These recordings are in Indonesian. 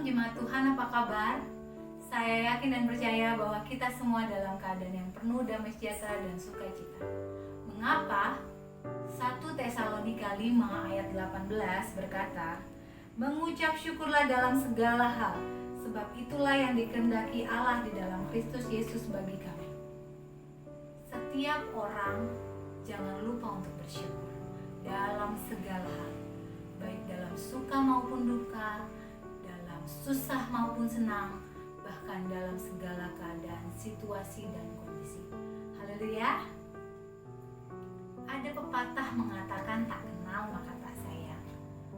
Shalom jemaat Tuhan, apa kabar? Saya yakin dan percaya bahwa kita semua dalam keadaan yang penuh damai sejahtera dan sukacita. Mengapa? 1 Tesalonika 5 ayat 18 berkata, mengucap syukurlah dalam segala hal, sebab itulah yang dikehendaki Allah di dalam Kristus Yesus bagi kami. Setiap orang jangan lupa untuk bersyukur dalam segala hal, baik dalam suka maupun duka, dalam susah maupun senang, bahkan dalam segala keadaan, situasi dan kondisi. Haleluya. Ada pepatah mengatakan tak kenal maka tak sayang.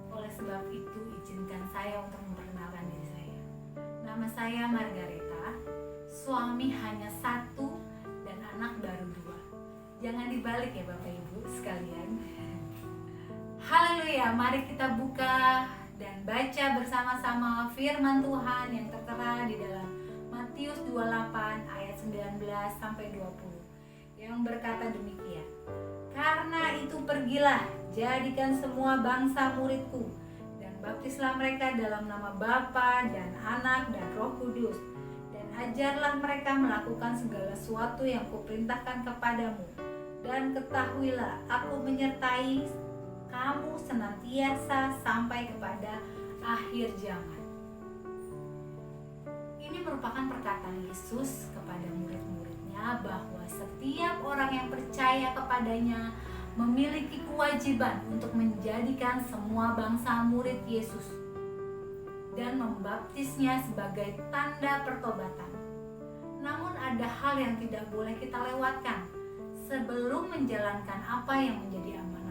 Oleh sebab itu izinkan saya untuk memperkenalkan diri saya. Nama saya Margareta, suami hanya satu dan anak baru 2. Jangan dibalik ya Bapak Ibu sekalian. Haleluya, mari kita buka dan baca bersama-sama firman Tuhan yang tertera di dalam Matius 28 ayat 19 sampai 20 yang berkata demikian. Karena itu pergilah, jadikan semua bangsa muridku dan baptislah mereka dalam nama Bapa dan Anak dan Roh Kudus, dan ajarlah mereka melakukan segala sesuatu yang kuperintahkan kepadamu, dan ketahuilah aku menyertai kamu senantiasa sampai kepada akhir zaman. Ini merupakan perkataan Yesus kepada murid-muridnya bahwa setiap orang yang percaya kepadanya memiliki kewajiban untuk menjadikan semua bangsa murid Yesus dan membaptisnya sebagai tanda pertobatan. Namun ada hal yang tidak boleh kita lewatkan sebelum menjalankan apa yang menjadi amanat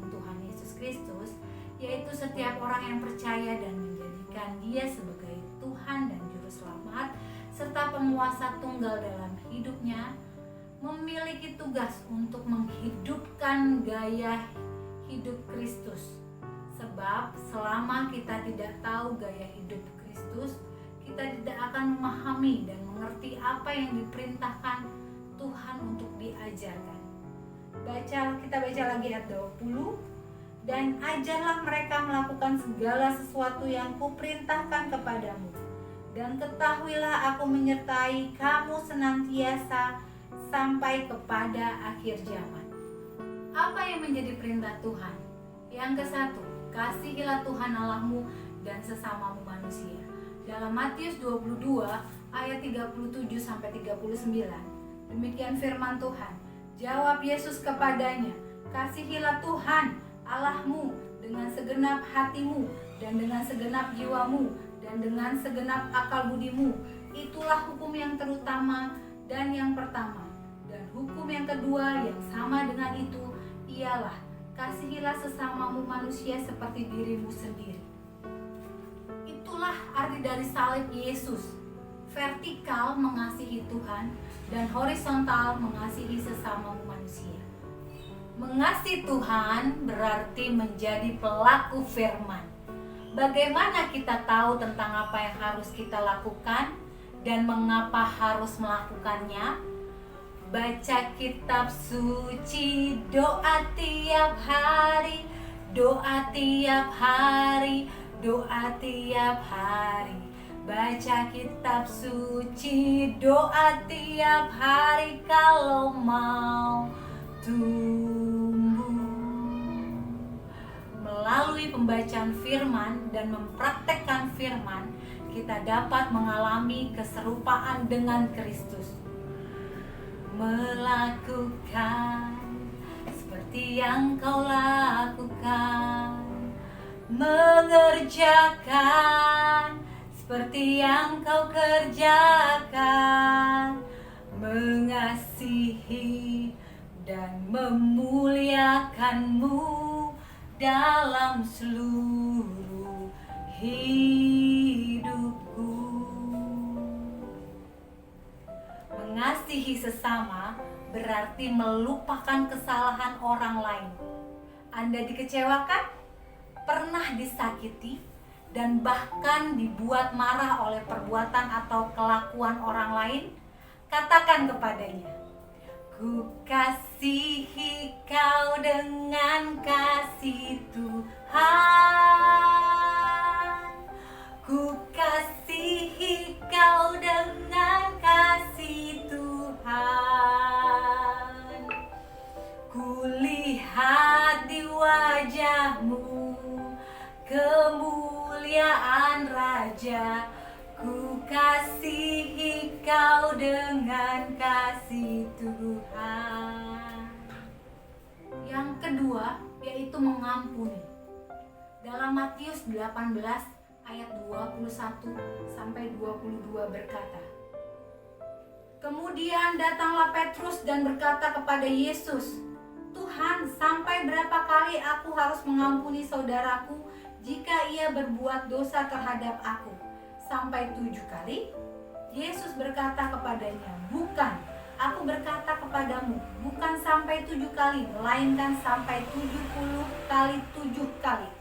Tuhan Yesus Kristus, yaitu setiap orang yang percaya dan menjadikan Dia sebagai Tuhan dan Juru Selamat serta penguasa tunggal dalam hidupnya, memiliki tugas untuk menghidupkan gaya hidup Kristus. Sebab selama kita tidak tahu gaya hidup Kristus, kita tidak akan memahami dan mengerti apa yang diperintahkan Tuhan untuk diajarkan. Kita baca lagi ayat 20. Dan ajarlah mereka melakukan segala sesuatu yang kuperintahkan kepadamu, dan ketahuilah aku menyertai kamu senantiasa sampai kepada akhir zaman. Apa yang menjadi perintah Tuhan? Yang ke-1, kasihilah Tuhan Allahmu dan sesamamu manusia. Dalam Matius 22 ayat 37 sampai 39. Demikian firman Tuhan. Jawab Yesus kepadanya, kasihilah Tuhan Allahmu dengan segenap hatimu dan dengan segenap jiwamu dan dengan segenap akal budimu. Itulah hukum yang terutama dan yang pertama. Dan hukum yang kedua yang sama dengan itu ialah kasihilah sesamamu manusia seperti dirimu sendiri. Itulah arti dari salib Yesus. Vertikal mengasihi Tuhan dan horizontal mengasihi sesamamu manusia. Mengasihi Tuhan berarti menjadi pelaku firman. Bagaimana kita tahu tentang apa yang harus kita lakukan dan mengapa harus melakukannya? Baca kitab suci, doa tiap hari, doa tiap hari, doa tiap hari. Baca kitab suci, doa tiap hari kalau mau tumbuh. Melalui pembacaan firman dan mempraktekkan firman, kita dapat mengalami keserupaan dengan Kristus. Melakukan seperti yang kau lakukan, mengerjakan seperti yang kau kerjakan, mengasihi dan memuliakanmu dalam seluruh hidupku. Mengasihi sesama berarti melupakan kesalahan orang lain. Anda dikecewakan, pernah disakiti, dan bahkan dibuat marah oleh perbuatan atau kelakuan orang lain? Katakan kepadanya, ku kasihi kau dengan kasih Tuhan. Ku kasihi kau dengan kasih Tuhan. Kulihat di wajahmu kemuliaan Raja. Ku kasihi kau dengan kasih Tuhan. Yang kedua yaitu mengampuni. Dalam Matius 18 ayat 21 sampai 22 berkata, kemudian datanglah Petrus dan berkata kepada Yesus, Tuhan, sampai berapa kali aku harus mengampuni saudaraku jika ia berbuat dosa terhadap aku? Sampai 7 kali? Yesus berkata kepadanya, bukan, aku berkata kepadamu, bukan sampai 7 kali, melainkan sampai 70 kali 7 kali.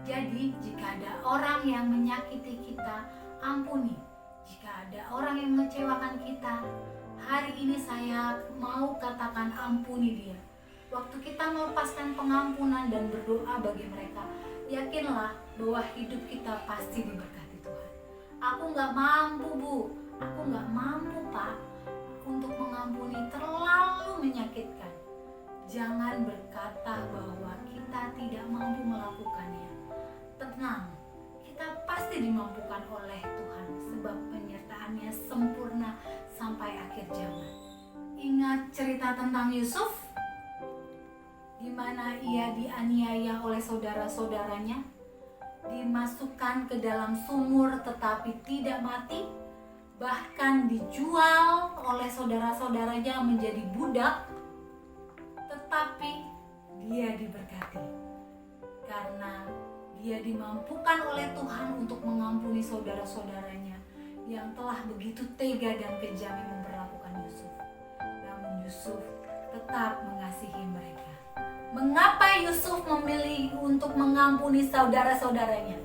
Jadi jika ada orang yang menyakiti kita, ampuni. Jika ada orang yang mengecewakan kita, hari ini saya mau katakan ampuni dia. Waktu kita melepaskan pengampunan dan berdoa bagi mereka, yakinlah bahwa hidup kita pasti diberkati Tuhan. Aku gak mampu Bu, aku gak mampu Pak untuk mengampuni, terlalu menyakitkan. Jangan berkata bahwa kita tidak mampu melakukannya. Tenang, kita pasti dimampukan oleh Tuhan sebab penyertaannya sempurna sampai akhir zaman. Ingat cerita tentang Yusuf, di mana ia dianiaya oleh saudara-saudaranya, dimasukkan ke dalam sumur tetapi tidak mati, bahkan dijual oleh saudara-saudaranya menjadi budak, tetapi dia diberkati karena dia dimampukan oleh Tuhan untuk mengampuni saudara-saudaranya yang telah begitu tega dan kejam memperlakukan Yusuf. Namun Yusuf tetap mengasihi mereka. Mengapa Yusuf memilih untuk mengampuni saudara-saudaranya?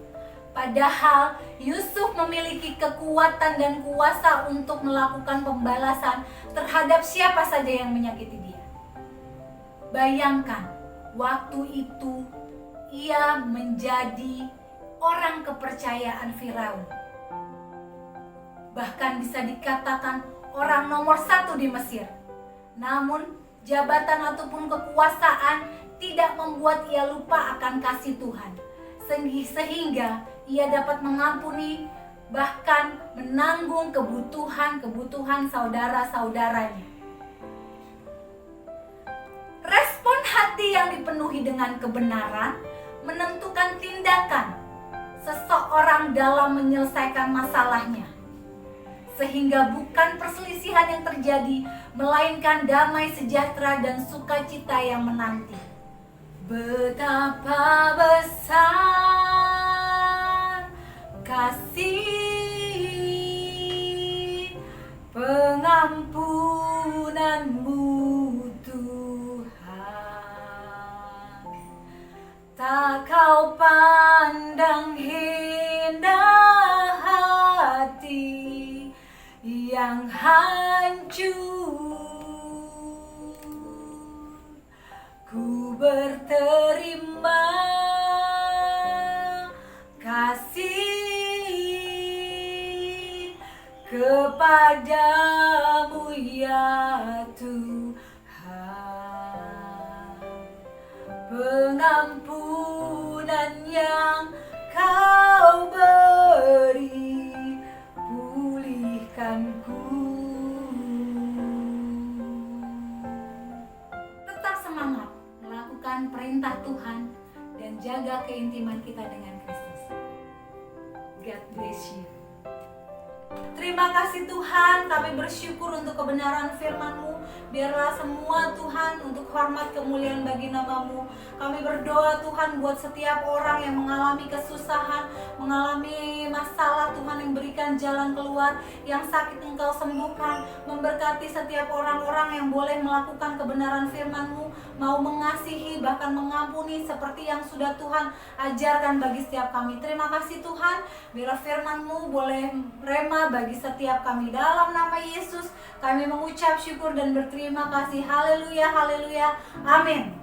Padahal Yusuf memiliki kekuatan dan kuasa untuk melakukan pembalasan terhadap siapa saja yang menyakiti dia. Bayangkan, waktu itu ia menjadi orang kepercayaan Firaun. Bahkan bisa dikatakan orang nomor 1 di Mesir. Namun jabatan ataupun kekuasaan tidak membuat ia lupa akan kasih Tuhan. Sehingga ia dapat mengampuni, bahkan menanggung kebutuhan saudara-saudaranya. Respon hati yang dipenuhi dengan kebenaran menentukan tindakan seseorang dalam menyelesaikan masalahnya. Sehingga bukan perselisihan yang terjadi, melainkan damai sejahtera dan sukacita yang menanti. Betapa besar kasih pengampunanmu Tuhan. Tak kau pandang indah hati yang hancur. Ku berterima kasih kepadamu ya Tuhan. Pengampunan yang kau beri pulihkanku. Tetap semangat melakukan perintah Tuhan dan jaga keintiman kita dengan Kristus. God bless you. Terima kasih Tuhan, kami bersyukur untuk kebenaran firman-Mu. Biarlah semua Tuhan untuk hormat kemuliaan bagi nama-Mu. Kami berdoa Tuhan buat setiap orang yang mengalami kesusahan, mengalami masalah Tuhan, yang berikan jalan keluar, yang sakit Engkau sembuhkan. Memberkati setiap orang-orang yang boleh melakukan kebenaran firman-Mu, mau mengasihi bahkan mengampuni seperti yang sudah Tuhan ajarkan bagi setiap kami. Terima kasih Tuhan, biarlah firman-Mu boleh rema bagi setiap kami. Dalam nama Yesus kami mengucap syukur dan berterima kasih. Haleluya, haleluya, amin.